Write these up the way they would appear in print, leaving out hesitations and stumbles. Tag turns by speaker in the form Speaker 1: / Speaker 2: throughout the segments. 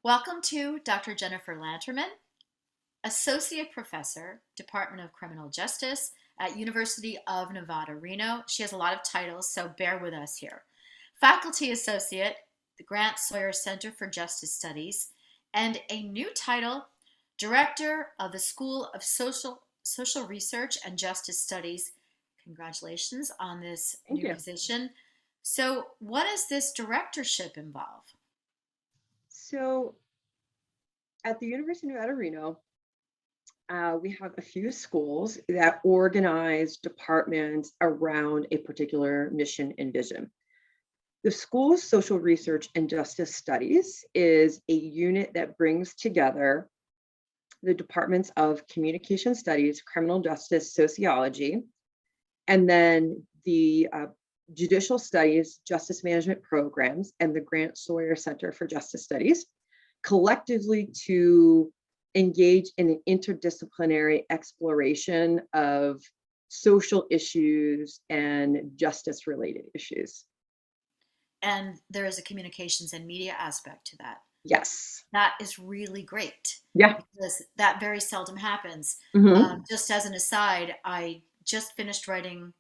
Speaker 1: Welcome to Dr. Jennifer Lanterman, Associate Professor, Department of Criminal Justice at University of Nevada, Reno. She has a lot of titles, so bear with us here. Faculty Associate, the Grant Sawyer Center for Justice Studies, and a new title, Director of the School of Social Research and Justice Studies. Congratulations on this
Speaker 2: Thank
Speaker 1: new
Speaker 2: you.
Speaker 1: position. So, what does this directorship involve?
Speaker 2: So at the University of Nevada, Reno, we have a few schools that organize departments around a particular mission and vision. The School of Social Research and Justice Studies is a unit that brings together the departments of Communication Studies, Criminal Justice Sociology, and then the Judicial Studies, Justice Management Programs, and the Grant Sawyer Center for Justice Studies, collectively to engage in an interdisciplinary exploration of social issues and justice related issues.
Speaker 1: And there is a communications and media aspect to that.
Speaker 2: Yes.
Speaker 1: That is really great
Speaker 2: Yeah.
Speaker 1: because that very seldom happens.
Speaker 2: Mm-hmm.
Speaker 1: Just as an aside, I just finished writing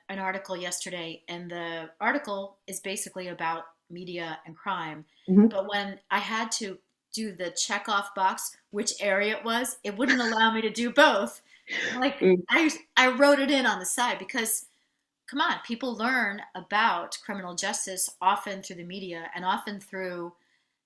Speaker 1: an article yesterday, and the article is basically about media and crime.
Speaker 2: Mm-hmm.
Speaker 1: But when I had to do the check off box, which area it wouldn't allow me to do both. Like I wrote it in on the side because come on, people learn about criminal justice often through the media and often through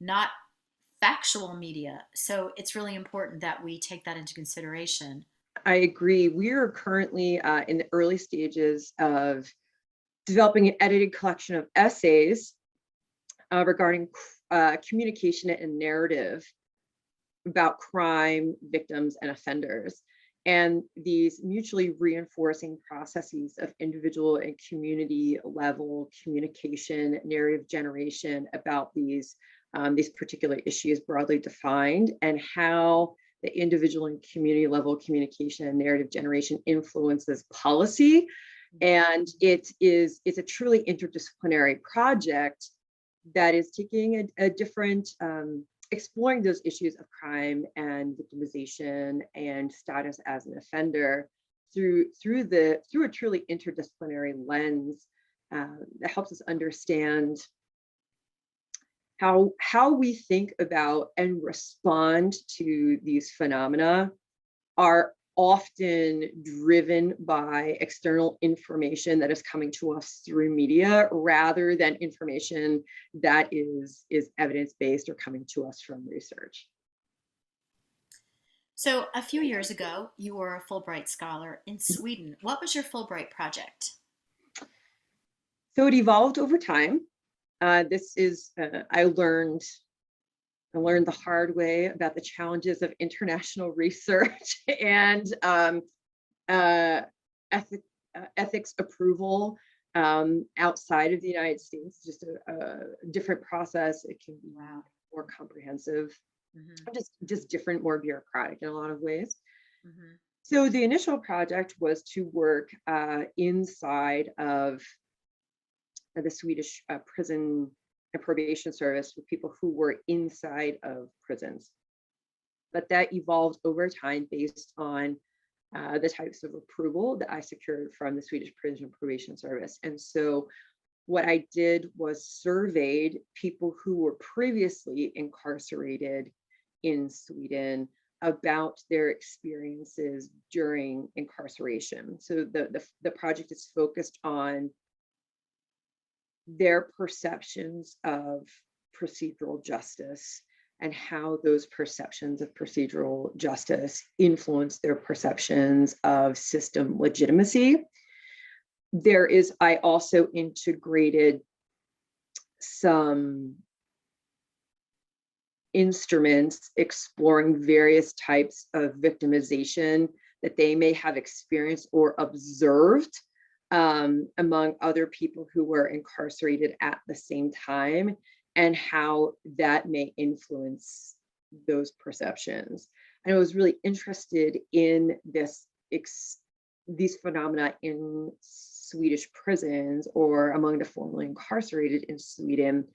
Speaker 1: not factual media. So it's really important that we take that into consideration.
Speaker 2: I agree. We are currently in the early stages of developing an edited collection of essays regarding communication and narrative about crime, victims, and offenders. And these mutually reinforcing processes of individual and community level communication, narrative generation about these particular issues broadly defined, and how the individual and community level communication and narrative generation influences policy. And it's a truly interdisciplinary project that is taking a different exploring those issues of crime and victimization and status as an offender through a truly interdisciplinary lens that helps us understand how we think about and respond to these phenomena are often driven by external information that is coming to us through media rather than information that is evidence-based or coming to us from research.
Speaker 1: So a few years ago, you were a Fulbright scholar in Sweden. What was your Fulbright project?
Speaker 2: So it evolved over time. This is I learned the hard way about the challenges of international research and ethics approval outside of the United States. Just a different process. It can be more comprehensive, just different, more bureaucratic in a lot of ways. Mm-hmm. So the initial project was to work inside of the Swedish prison and probation service with people who were inside of prisons. But that evolved over time based on the types of approval that I secured from the Swedish Prison and Probation Service. And so what I did was surveyed people who were previously incarcerated in Sweden about their experiences during incarceration. So the project is focused on their perceptions of procedural justice and how those perceptions of procedural justice influence their perceptions of system legitimacy. I also integrated some instruments exploring various types of victimization that they may have experienced or observed among other people who were incarcerated at the same time, and how that may influence those perceptions. And I was really interested in these phenomena in Swedish prisons or among the formerly incarcerated in Sweden,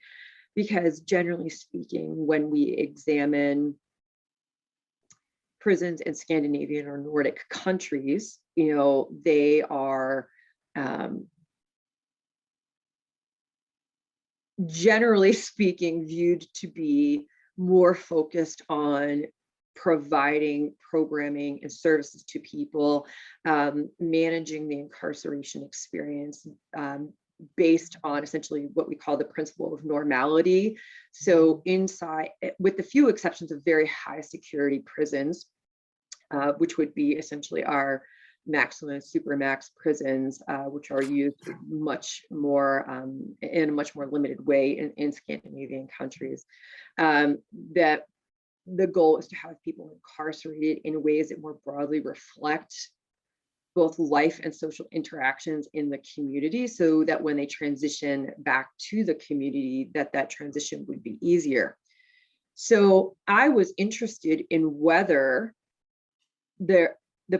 Speaker 2: because generally speaking, when we examine prisons in Scandinavian or Nordic countries, they are generally speaking viewed to be more focused on providing programming and services to people, managing the incarceration experience based on essentially what we call the principle of normality. So inside, with the few exceptions of very high security prisons, which would be essentially our maximum and supermax prisons, which are used much more in a much more limited way in Scandinavian countries, that the goal is to have people incarcerated in ways that more broadly reflect both life and social interactions in the community, so that when they transition back to the community, that transition would be easier. So I was interested in whether the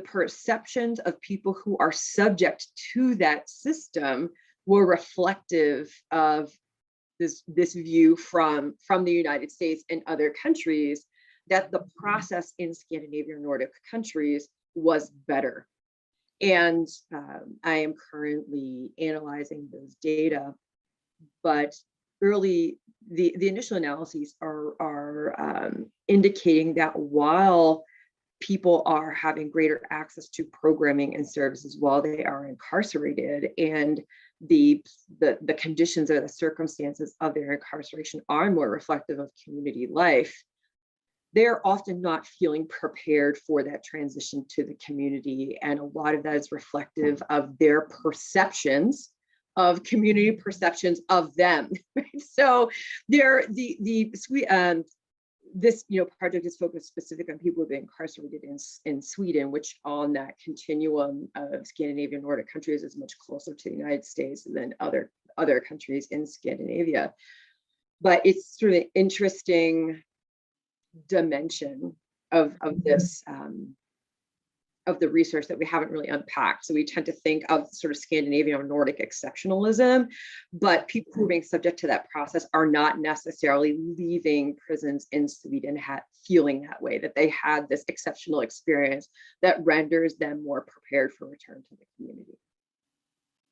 Speaker 2: perceptions of people who are subject to that system were reflective of this view from the United States and other countries, that the process in Scandinavian Nordic countries was better. And I am currently analyzing those data, but the initial analyses are indicating that while people are having greater access to programming and services while they are incarcerated, and the conditions or the circumstances of their incarceration are more reflective of community life, they're often not feeling prepared for that transition to the community. And a lot of that is reflective of their perceptions of community perceptions of them. Right? So this project is focused specifically on people who've been incarcerated in Sweden, which on that continuum of Scandinavian Nordic countries is much closer to the United States than other countries in Scandinavia. But it's sort of an interesting dimension of this of the research that we haven't really unpacked. So we tend to think of sort of Scandinavian or Nordic exceptionalism, but people who are being subject to that process are not necessarily leaving prisons in Sweden feeling that way, that they had this exceptional experience that renders them more prepared for return to the community.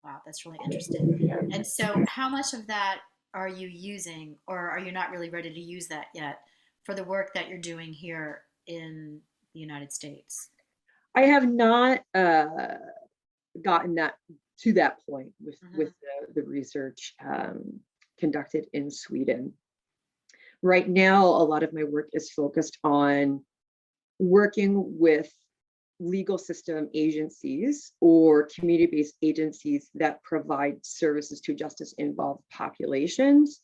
Speaker 1: Wow, that's really interesting. And so how much of that are you using, or are you not really ready to use that yet for the work that you're doing here in the United States?
Speaker 2: I have not gotten that to that point with the research conducted in Sweden. Right now, a lot of my work is focused on working with legal system agencies or community-based agencies that provide services to justice-involved populations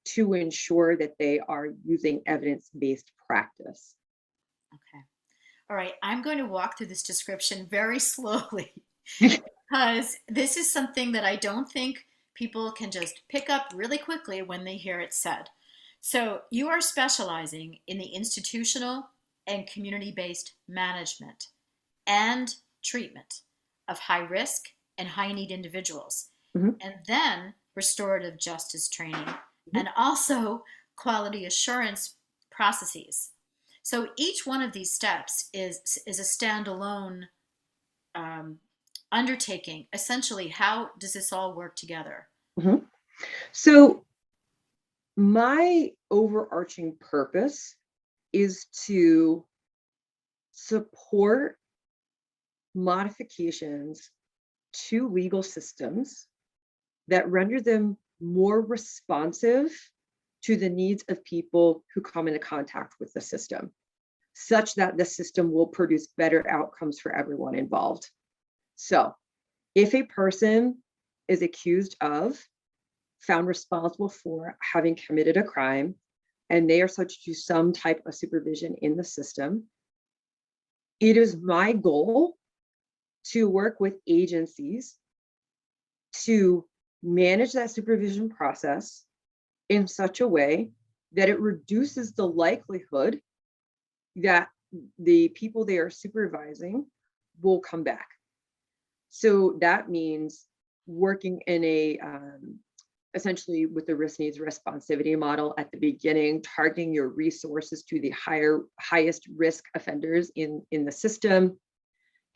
Speaker 2: to ensure that they are using evidence-based practice.
Speaker 1: Okay. All right. I'm going to walk through this description very slowly because this is something that I don't think people can just pick up really quickly when they hear it said. So you are specializing in the institutional and community-based management and treatment of high risk and high need individuals, and then restorative justice training, and also quality assurance processes. So each one of these steps is a standalone undertaking. Essentially, how does this all work together?
Speaker 2: So my overarching purpose is to support modifications to legal systems that render them more responsive to the needs of people who come into contact with the system, such that the system will produce better outcomes for everyone involved. So if a person is accused of, found responsible for having committed a crime, and they are subject to some type of supervision in the system, it is my goal to work with agencies to manage that supervision process in such a way that it reduces the likelihood that the people they are supervising will come back. So that means working in a essentially with the risk needs responsivity model at the beginning, targeting your resources to the highest risk offenders in the system,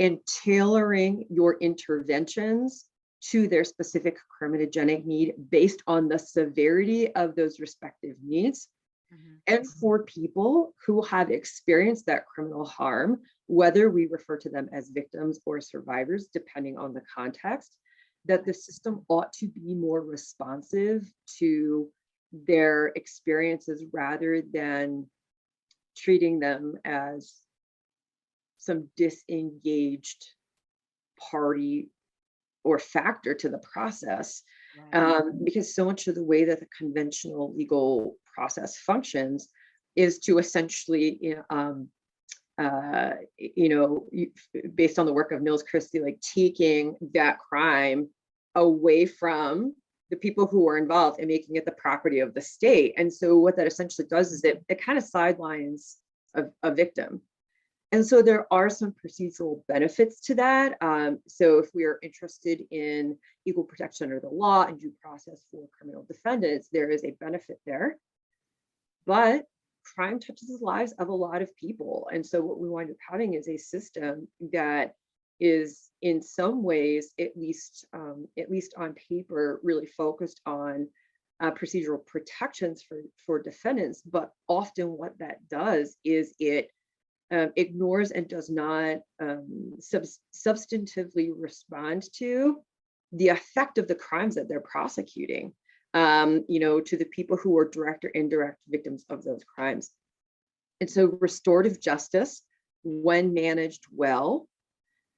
Speaker 2: and tailoring your interventions to their specific criminogenic need based on the severity of those respective needs.
Speaker 1: Mhm.
Speaker 2: And for people who have experienced that criminal harm, whether we refer to them as victims or survivors, depending on the context, that the system ought to be more responsive to their experiences rather than treating them as some disengaged party or factor to the process.
Speaker 1: Right.
Speaker 2: Because so much of the way that the conventional legal process functions is to essentially, based on the work of Nils Christie, like taking that crime away from the people who are involved and making it the property of the state. And so what that essentially does is it kind of sidelines a victim. And so there are some procedural benefits to that. So if we are interested in equal protection under the law and due process for criminal defendants, there is a benefit there. But crime touches the lives of a lot of people. And so what we wind up having is a system that is in some ways, at least on paper, really focused on procedural protections for defendants. But often what that does is it ignores and does not substantively respond to the effect of the crimes that they're prosecuting, to the people who are direct or indirect victims of those crimes. And so restorative justice, when managed well,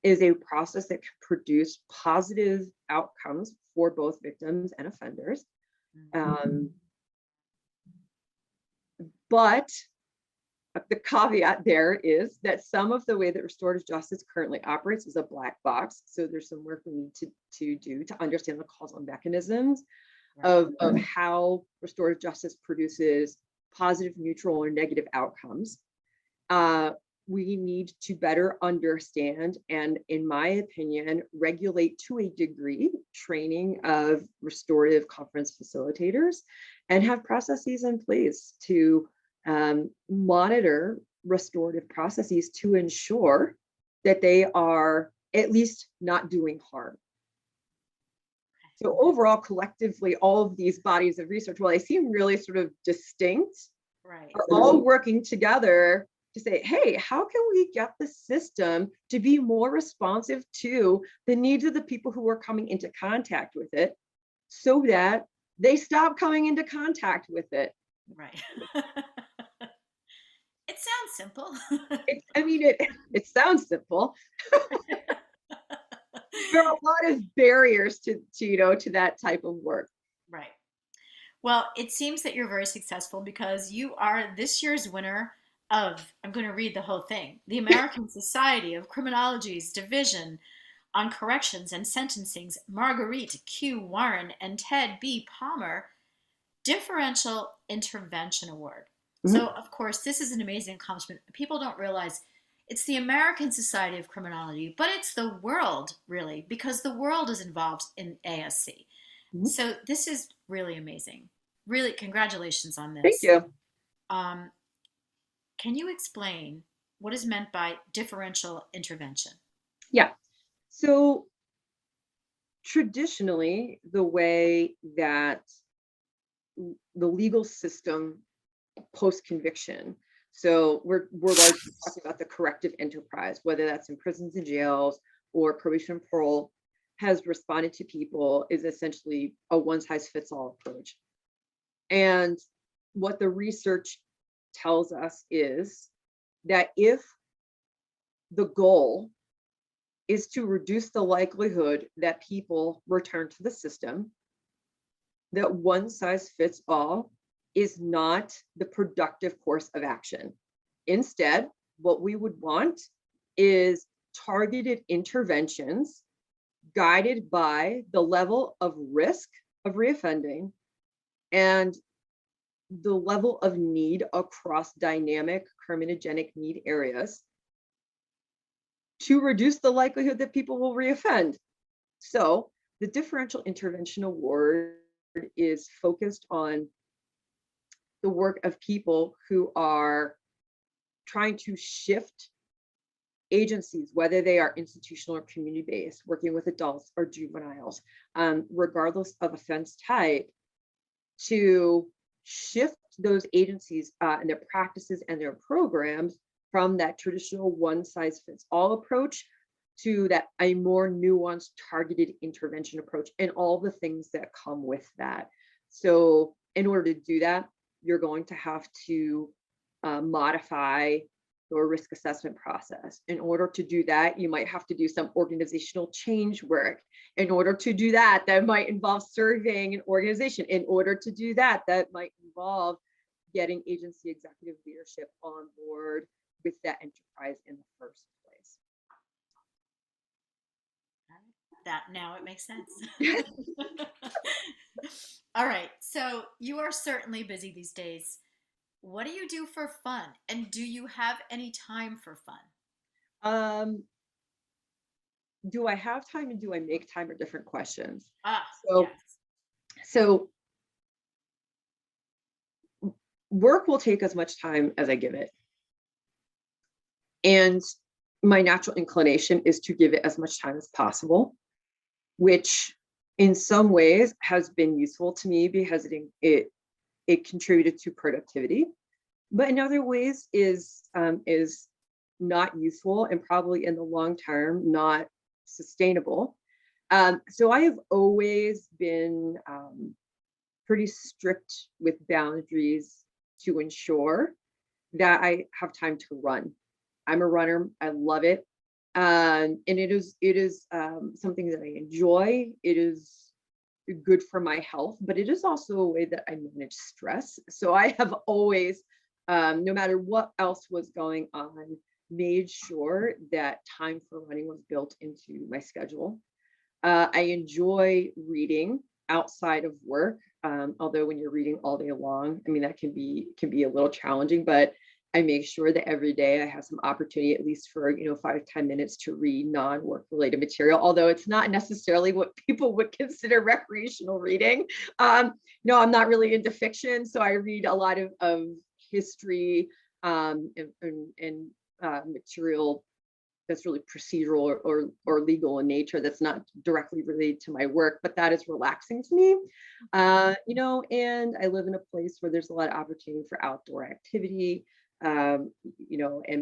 Speaker 2: is a process that can produce positive outcomes for both victims and offenders. But the caveat there is that some of the way that restorative justice currently operates is a black box. So there's some work we need to do to understand the causal mechanisms of how restorative justice produces positive, neutral, or negative outcomes. We need to better understand and, in my opinion, regulate to a degree training of restorative conference facilitators and have processes in place to monitor restorative processes to ensure that they are at least not doing harm. So overall, collectively, all of these bodies of research, while they seem really sort of distinct, are all working together to say, hey, how can we get the system to be more responsive to the needs of the people who are coming into contact with it so that they stop coming into contact with it?
Speaker 1: Right. It sounds simple.
Speaker 2: It sounds simple. There are a lot of barriers to that type of work.
Speaker 1: Right. Well, it seems that you're very successful because you are this year's winner of, I'm going to read the whole thing, the American Society of Criminology's Division on Corrections and Sentencing's Marguerite Q. Warren and Ted B. Palmer Differential Intervention Award. So, of course, this is an amazing accomplishment. People don't realize it's the American Society of Criminology, but it's the world, really, because the world is involved in ASC. So this is really amazing. Really, congratulations on
Speaker 2: Thank
Speaker 1: this.
Speaker 2: you.
Speaker 1: Can you explain what is meant by differential intervention?
Speaker 2: Yeah. So traditionally, the way that the legal system post-conviction, so we're largely talking about the corrective enterprise, whether that's in prisons and jails or probation and parole, has responded to people is essentially a one-size-fits-all approach. And what the research tells us is that if the goal is to reduce the likelihood that people return to the system, that one size fits all is not the productive course of action. Instead, what we would want is targeted interventions guided by the level of risk of reoffending and the level of need across dynamic criminogenic need areas to reduce the likelihood that people will reoffend. So the Differential Intervention Award is focused on the work of people who are trying to shift agencies, whether they are institutional or community-based, working with adults or juveniles, regardless of offense type, to shift those agencies and their practices and their programs from that traditional one-size-fits-all approach to that a more nuanced, targeted intervention approach and all the things that come with that. So in order to do that, you're going to have to modify your risk assessment process. In order to do that, you might have to do some organizational change work. In order to do that, that might involve surveying an organization. In order to do that, that might involve getting agency executive leadership on board with that enterprise in the first place.
Speaker 1: That now it makes sense. All right, so you are certainly busy these days. What do you do for fun? And do you have any time for fun?
Speaker 2: Do I have time and do I make time are different questions.
Speaker 1: Ah,
Speaker 2: So,
Speaker 1: yes.
Speaker 2: so work will take as much time as I give it. And my natural inclination is to give it as much time as possible, which in some ways has been useful to me because it contributed to productivity, but in other ways is not useful and probably in the long term not sustainable. So I have always been pretty strict with boundaries to ensure that I have time to run. I'm a runner. I love it. And it is something that I enjoy. It is good for my health, but it is also a way that I manage stress. So I have always, no matter what else was going on, made sure that time for running was built into my schedule. I enjoy reading outside of work, although when you're reading all day long, I mean, that can be a little challenging, but I make sure that every day I have some opportunity, at least for 5-10 minutes, to read non-work related material, although it's not necessarily what people would consider recreational reading. No, I'm not really into fiction, so I read a lot of history and material that's really procedural or legal in nature, that's not directly related to my work, but that is relaxing to me. And I live in a place where there's a lot of opportunity for outdoor activity. And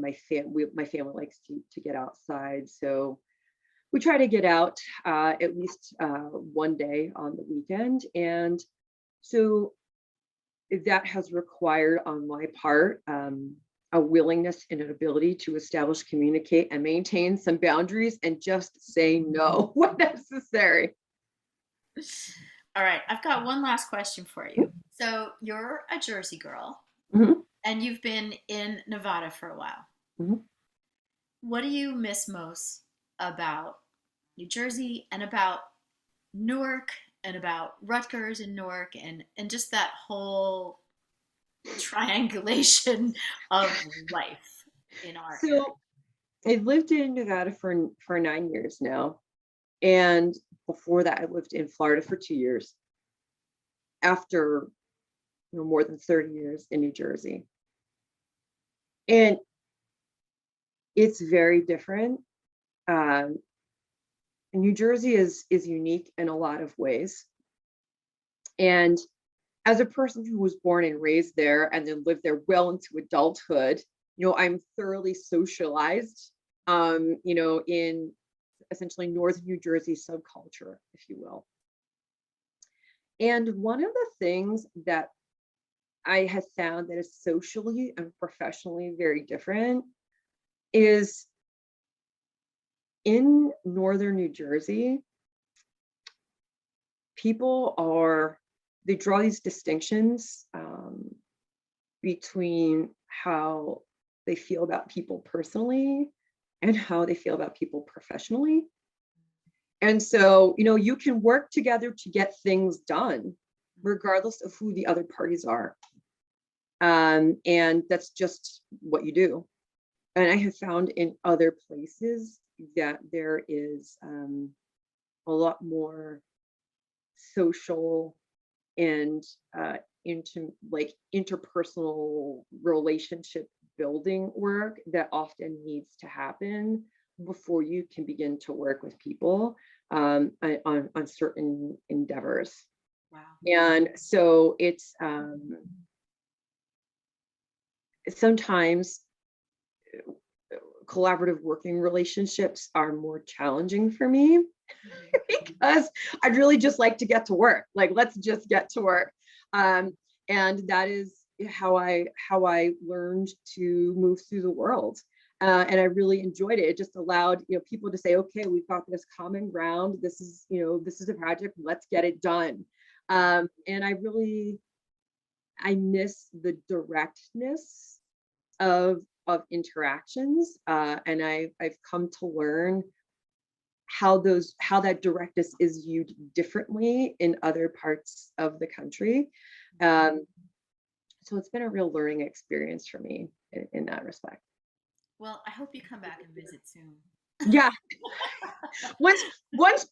Speaker 2: my family likes to get outside, so we try to get out at least one day on the weekend. And so that has required on my part a willingness and an ability to establish, communicate, and maintain some boundaries and just say no when necessary.
Speaker 1: All right, I've got one last question for you. So you're a Jersey girl,
Speaker 2: Mhm.
Speaker 1: and you've been in Nevada for a while.
Speaker 2: Mhm.
Speaker 1: What do you miss most about New Jersey and about Newark and about Rutgers and Newark and just that whole triangulation of life in our area?
Speaker 2: So I've lived in Nevada for 9 years now, and before that, I lived in Florida for 2 years. After more than 30 years in New Jersey, and it's very different. Um, New Jersey is unique in a lot of ways, and as a person who was born and raised there and then lived there well into adulthood, I'm thoroughly socialized, in essentially Northern New Jersey subculture, if you will. And one of the things that I have found that is socially and professionally very different is in Northern New Jersey, they draw these distinctions between how they feel about people personally and how they feel about people professionally. And so, you can work together to get things done, regardless of who the other parties are. And that's just what you do. And I have found in other places that there is a lot more social and into like interpersonal relationship building work that often needs to happen before you can begin to work with people on certain endeavors.
Speaker 1: Wow.
Speaker 2: And so it's sometimes collaborative working relationships are more challenging for me
Speaker 1: Mhm.
Speaker 2: because I'd really just like to get to work. Like, let's just get to work. And that is how I learned to move through the world. And I really enjoyed it. It just allowed, people to say, okay, we've got this common ground. This is a project. Let's get it done. And I miss the directness of interactions, and I've come to learn how that directness is viewed differently in other parts of the country. Um, so it's been a real learning experience for me in that respect.
Speaker 1: Well, I hope you come back and visit soon.
Speaker 2: Yeah, once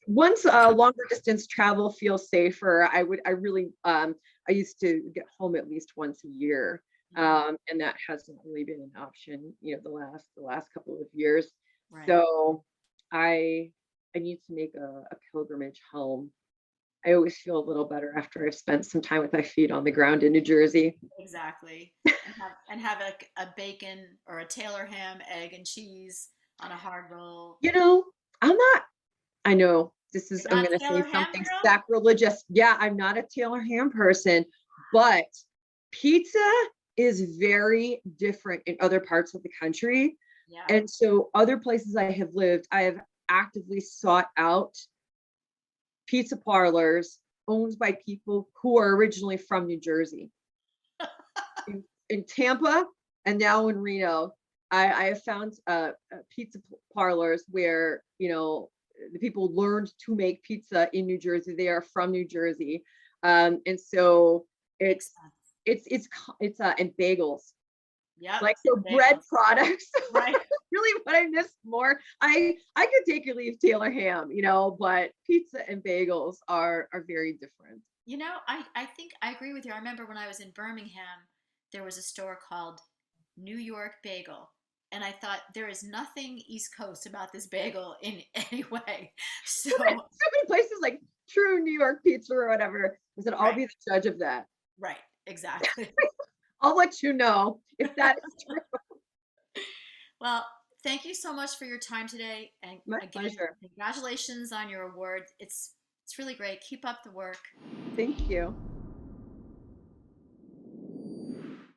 Speaker 2: once longer distance travel feels safer, I really I used to get home at least once a year. And that hasn't really been an option, the last couple of years.
Speaker 1: Right.
Speaker 2: So I need to make a pilgrimage home. I always feel a little better after I've spent some time with my feet on the ground in New Jersey.
Speaker 1: Exactly. And have like a bacon or a Taylor ham, egg and cheese on a hard roll.
Speaker 2: You know, I'm not I know
Speaker 1: You're
Speaker 2: I'm
Speaker 1: not
Speaker 2: gonna say
Speaker 1: Taylor ham
Speaker 2: something
Speaker 1: girl?
Speaker 2: sacrilegious. Yeah, I'm not a Taylor ham person, but pizza is very different in other parts of the country.
Speaker 1: Yeah.
Speaker 2: And so other places I have lived, I have actively sought out pizza parlors owned by people who are originally from New Jersey. In Tampa and now in Reno, I have found pizza parlors where the people learned to make pizza in New Jersey. They are from New Jersey, and so
Speaker 1: Makes
Speaker 2: it's
Speaker 1: sense.
Speaker 2: and bagels,
Speaker 1: Yep.
Speaker 2: like, so
Speaker 1: And
Speaker 2: bread
Speaker 1: bagels.
Speaker 2: products.
Speaker 1: Right.
Speaker 2: Really what I miss more. I could take or leave Taylor ham, but pizza and bagels are very different.
Speaker 1: I think I agree with you. I remember when I was in Birmingham, there was a store called New York Bagel. And I thought there is nothing East Coast about this bagel in any way.
Speaker 2: So
Speaker 1: So,
Speaker 2: many places like True New York Pizza or whatever. I said, I'll
Speaker 1: right,
Speaker 2: be the judge of that.
Speaker 1: right, exactly.
Speaker 2: I'll let you know if that is true.
Speaker 1: Well, thank you so much for your time today. And
Speaker 2: My
Speaker 1: again,
Speaker 2: pleasure.
Speaker 1: congratulations on your award. It's really great. Keep up the work.
Speaker 2: Thank you.